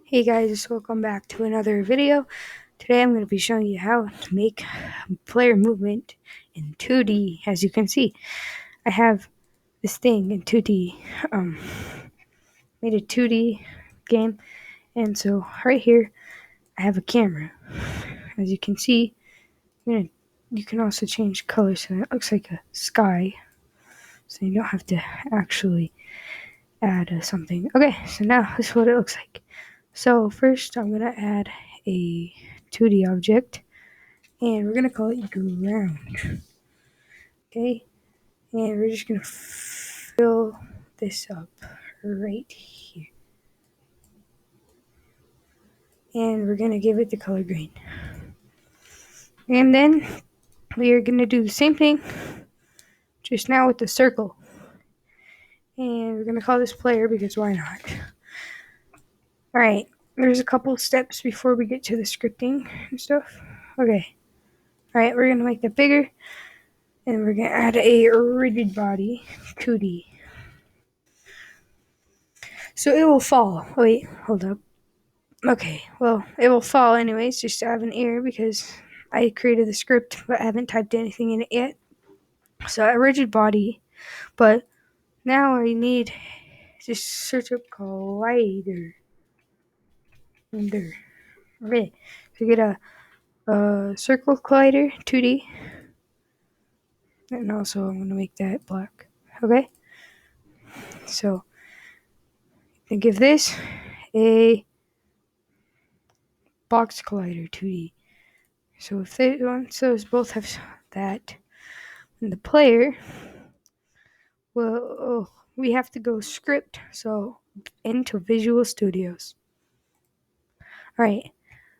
Hey guys, welcome back to another video. Today I'm going to be showing you how to make player movement in 2D. As you can see, I have this thing in 2D, made a 2D game, and so right here I have a camera. As you can see, you can also change colors so it looks like a sky, so you don't have to actually add something. Okay, so now this is what it looks like. So first I'm going to add a 2D object, and we're going to call it ground. Okay, and we're just going to fill this up right here. And we're going to give it the color green. And then we are going to do the same thing, just now with the circle. And we're going to call this player because why not? Alright, there's a couple steps before we get to the scripting and stuff. Okay. Alright, we're going to make that bigger. And we're going to add a rigid body 2D. So it will fall. Wait, hold up. Okay, well, it will fall anyways, just to have an error because I created the script but I haven't typed anything in it yet. So a rigid body, but now I need just search up collider. Okay, so get a circle collider 2D, and also I'm gonna make that black. Okay, so and give this a box collider 2D. So if they once those both have that, then the player will we have to go script, so into Visual Studios. Alright,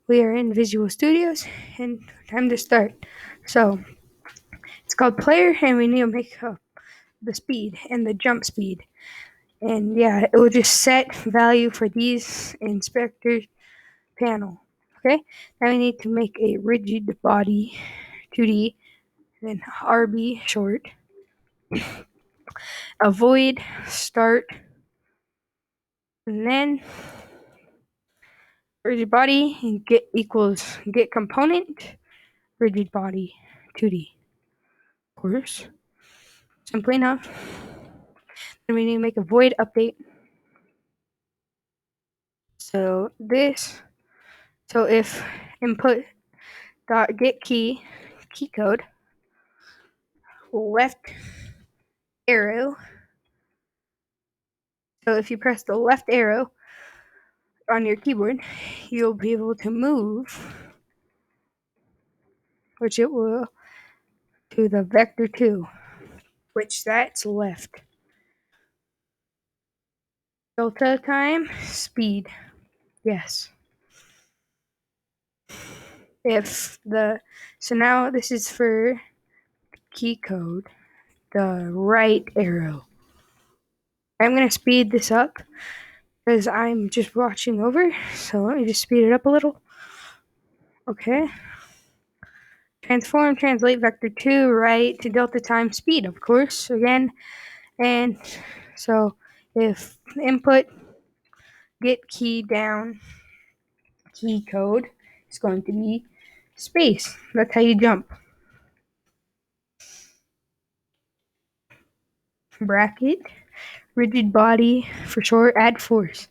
we are in Visual Studios and time to start. So it's called player and we need to make the speed and the jump speed. And yeah, it will just set value for these inspector panel. Okay, now we need to make a rigid body 2D, then RB short, avoid start, and then rigid body and get equals get component rigid body 2D. Of course, simply enough. Then we need to make a void update. So if input dot get key code left arrow. So if you press the left arrow on your keyboard, you'll be able to move, which it will, to the vector 2, which that's left. Delta time, speed, yes. So now this is for key code, the right arrow. I'm going to speed this up because I'm just watching over, so let me just speed it up a little. Okay. Transform, translate vector 2, right to delta time speed, of course, again. And so if input get key down key code is going to be space. That's how you jump. Bracket, rigid body for short, add force.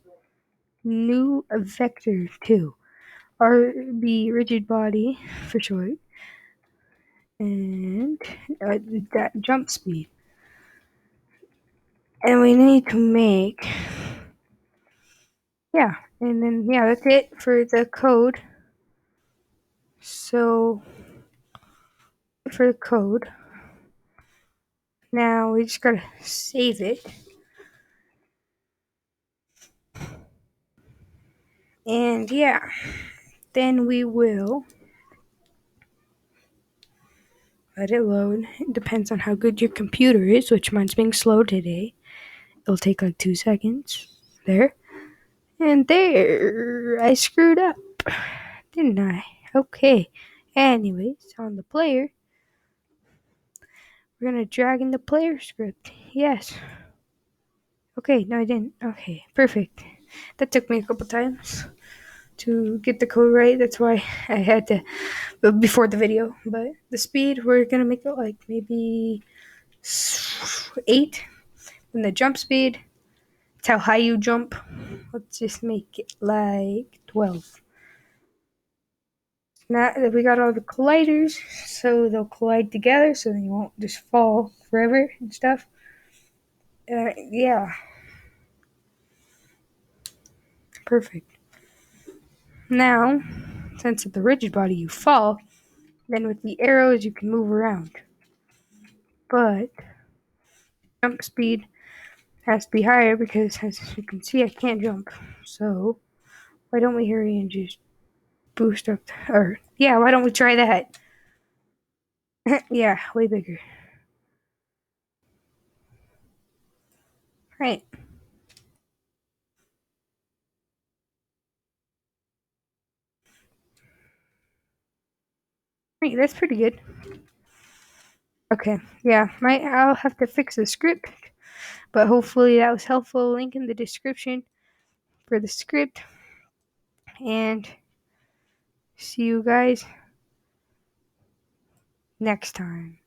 New vector 2. RB rigid body for short. And that jump speed. And we need to make, and then that's it for the code. So for the code, now we just gotta save it. And then we will let it load. It depends on how good your computer is, which mine's being slow today. It'll take like 2 seconds. There. And there. I screwed up. Didn't I? Okay. Anyways, on the player, we're going to drag in the player script. Yes. Okay, no I didn't. Okay, perfect. That took me a couple times to get the code right. That's why I had to before the video. But the speed, we're gonna make it like maybe 8. And the jump speed, it's how high you jump. Let's just make it like 12. Now that we got all the colliders, so they'll collide together, so they won't just fall forever and stuff. Yeah, perfect. Now, since at the rigid body you fall, then with the arrows you can move around. But jump speed has to be higher because, as you can see, I can't jump. So why don't we hurry and just boost up? Why don't we try that? Yeah, way bigger. Right. Right, that's pretty good. Okay, yeah, I'll have to fix the script, but hopefully that was helpful. Link in the description for the script, and see you guys next time.